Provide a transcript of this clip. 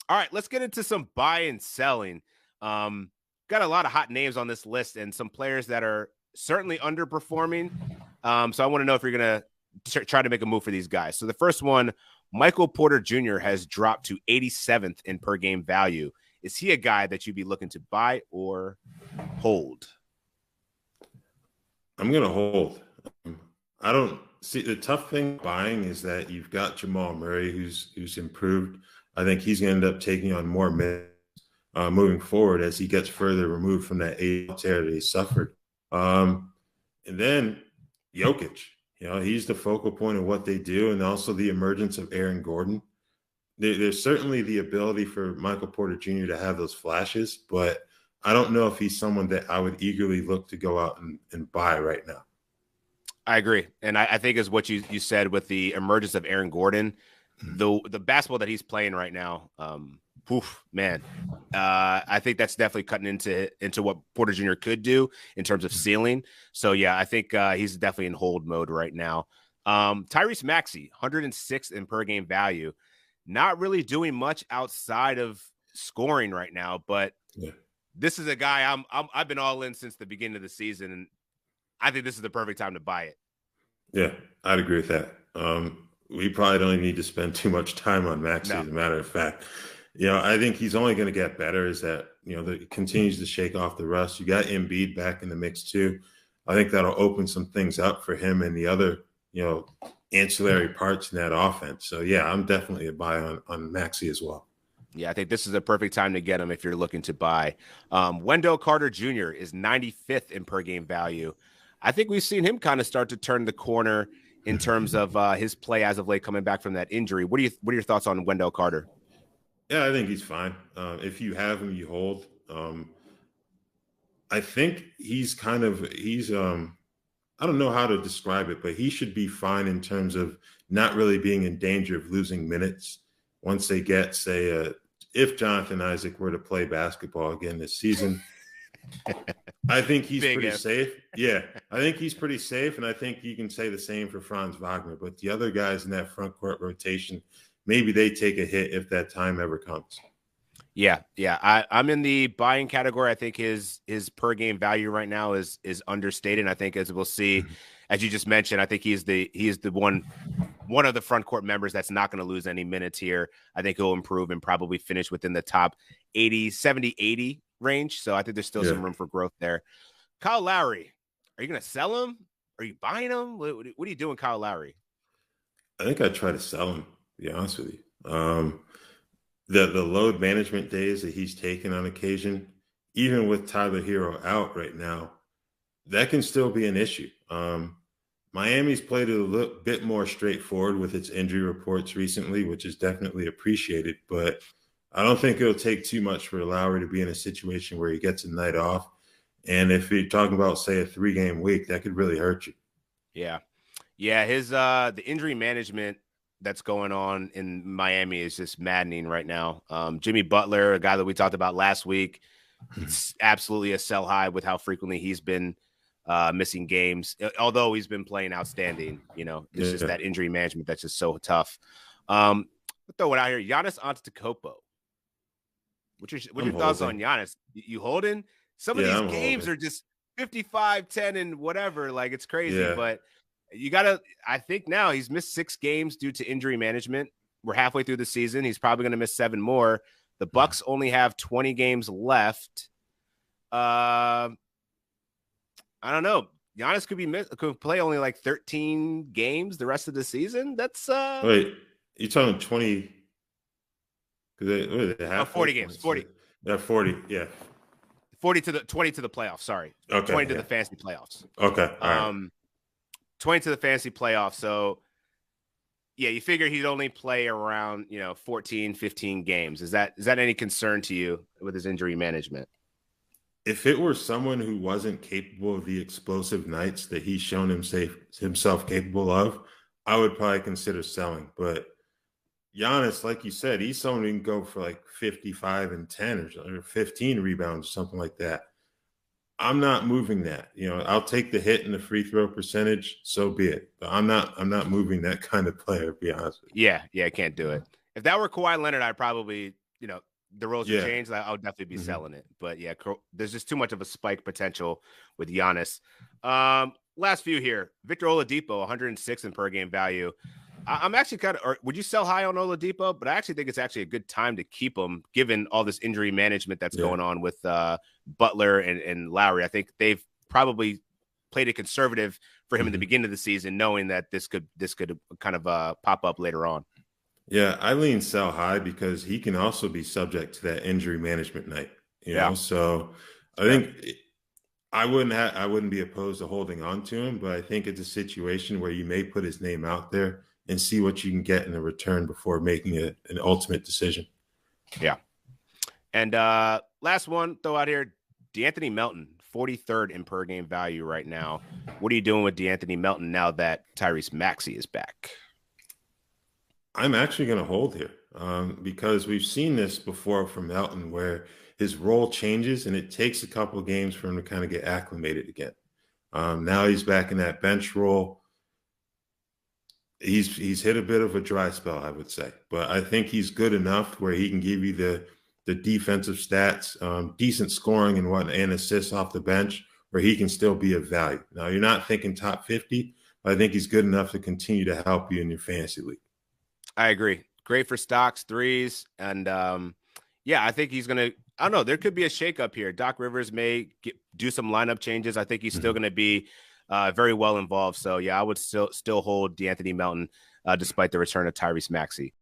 All right, let's get into some buy and selling. Got a lot of hot names on this list and some players that are certainly underperforming. So I want to know if you're going to try to make a move for these guys. So the first one, Michael Porter Jr. has dropped to 87th in per game value. Is he a guy that you'd be looking to buy or hold? I'm going to hold. I don't see the tough thing buying is that you've got Jamal Murray, who's improved. I think he's going to end up taking on more minutes moving forward as he gets further removed from that ACL tear that he suffered. And then Jokic, he's the focal point of what they do, and also the emergence of Aaron Gordon. There's certainly the ability for Michael Porter Jr. to have those flashes, but I don't know if he's someone that I would eagerly look to go out and buy right now. I agree. And I think is what you said with the emergence of Aaron Gordon, the basketball that he's playing right now. Man, I think that's definitely cutting into what Porter Jr. could do in terms of ceiling. So, yeah, I think he's definitely in hold mode right now. Tyrese Maxey, 106th in per game value. Not really doing much outside of scoring right now, but this is a guy I've been all in since the beginning of the season, and I think this is the perfect time to buy it. Yeah, I'd agree with that. We probably don't even need to spend too much time on Maxey, as a matter of fact. I think he's only going to get better as that, that continues to shake off the rust. You got Embiid back in the mix too. I think that'll open some things up for him and the other, ancillary parts in that offense. So, yeah, I'm definitely a buy on Maxey as well. Yeah, I think this is a perfect time to get him if you're looking to buy. Wendell Carter Jr. is 95th in per game value. I think we've seen him kind of start to turn the corner in terms of his play as of late coming back from that injury. What are your thoughts on Wendell Carter? Yeah, I think he's fine. If you have him, you hold. I think he's I don't know how to describe it, but he should be fine in terms of not really being in danger of losing minutes once they get, say, if Jonathan Isaac were to play basketball again this season. I think he's pretty safe. Yeah, I think he's pretty safe, and I think you can say the same for Franz Wagner. But the other guys in that front court rotation, maybe they take a hit if that time ever comes. Yeah. I'm in the buying category. I think his per game value right now is understated. And I think, as we'll see, as you just mentioned, I think he is the one of the front court members that's not going to lose any minutes here. I think he'll improve and probably finish within the top 70-80 range. So I think there's still some room for growth there. Kyle Lowry, are you going to sell him? Are you buying him? What are you doing, Kyle Lowry? I think I'd try to sell him, to be honest with you. The load management days that he's taken on occasion, even with Tyler Hero out right now, that can still be an issue. Miami's played it a little bit more straightforward with its injury reports recently, which is definitely appreciated. But I don't think it'll take too much for Lowry to be in a situation where he gets a night off. And if you're talking about, say, a 3-game week, that could really hurt you. Yeah. His the injury management that's going on in Miami is just maddening right now. Jimmy Butler, a guy that we talked about last week, it's absolutely a sell high with how frequently he's been missing games, although he's been playing outstanding. It's just that injury management that's just so tough. Throw it out here. Giannis Antetokounmpo. What's your thoughts on Giannis? You holding? Some of these games are just 55, 10, and whatever. Like, it's crazy, but you got to – I think now he's missed 6 games due to injury management. We're halfway through the season. He's probably going to miss 7 more. The Bucks only have 20 games left. I don't know. Giannis could play only like 13 games the rest of the season. That's wait, you're talking 20 – they have 40 games. 40. Yeah, 40, yeah. 20 to the playoffs, sorry. Okay. 20 to the fantasy playoffs. Okay. All right. 20 to the fantasy playoffs. So, yeah, you figure he'd only play around, 14, 15 games. Is that any concern to you with his injury management? If it were someone who wasn't capable of the explosive nights that he's shown himself capable of, I would probably consider selling. But Giannis, like you said, he's someone who can go for like 55 and 10 or 15 rebounds or something like that. I'm not moving that. I'll take the hit in the free throw percentage, so be it. But I'm not moving that kind of player, to be honest with you. Yeah, I can't do it. If that were Kawhi Leonard, I'd probably, the roles have changed, I'll definitely be selling it. But yeah, there's just too much of a spike potential with Giannis. Last few here. Victor Oladipo, 106 in per game value. I'm actually would you sell high on Oladipo? But I actually think it's actually a good time to keep him, given all this injury management that's going on with Butler and Lowry. I think they've probably played it conservative for him in the beginning of the season, knowing that this could kind of pop up later on. Yeah, I lean sell high because he can also be subject to that injury management night. You know, so I think I wouldn't be opposed to holding on to him, but I think it's a situation where you may put his name out there and see what you can get in a return before making an ultimate decision. Yeah. And last one, throw out here, DeAnthony Melton, 43rd in per game value right now. What are you doing with DeAnthony Melton now that Tyrese Maxey is back? I'm actually going to hold here because we've seen this before from Melton where his role changes and it takes a couple of games for him to kind of get acclimated again. Now he's back in that bench role. He's hit a bit of a dry spell, I would say, but I think he's good enough where he can give you the defensive stats, decent scoring and assists off the bench where he can still be of value. Now you're not thinking top 50, but I think he's good enough to continue to help you in your fantasy league. I agree. Great for stocks, threes. And I think he's going to, I don't know, there could be a shakeup here. Doc Rivers may do some lineup changes. I think he's still going to be very well involved. So, yeah, I would still hold DeAnthony Melton despite the return of Tyrese Maxey.